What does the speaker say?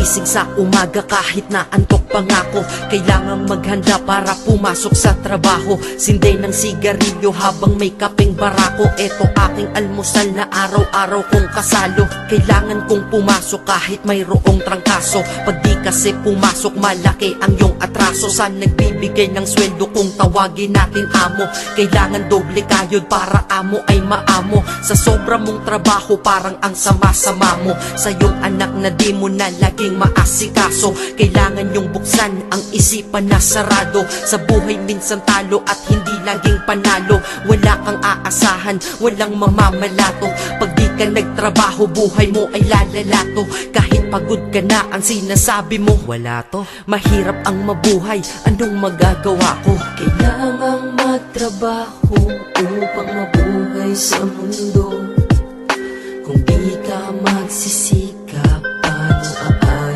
gising sa umaga kahit na antok pa nga ako. Kailangang maghanda para pumasok sa trabaho. Sinday ng sigarilyo habang may kapeng barako. Eto aking almusal na araw-araw kong kasalo. Kailangan kong pumasok kahit mayroong trangkaso. Pag di kasi pumasok malaki ang iyong atraso. Sa nagbibigay ng sweldo kung tawagin natin amo. Kailangan doble kayod para amo ay maamo. Sa sobra mong trabaho parang ang sama-sama mo. Sa iyong anak na di mo na laging maasikaso. Kailangan yung buksan ang isipan na sarado. Sa buhay minsan talo at hindi laging panalo. Wala kang aasahan, walang mamamalato. Pag di ka nagtrabaho buhay mo ay lalalato. Kahit pagod ka na ang sinasabi mo wala to. Mahirap ang mabuhay, anong magagawa ko? Kailangang magtrabaho upang mabuhay sa mundo. Kung di ka magsisi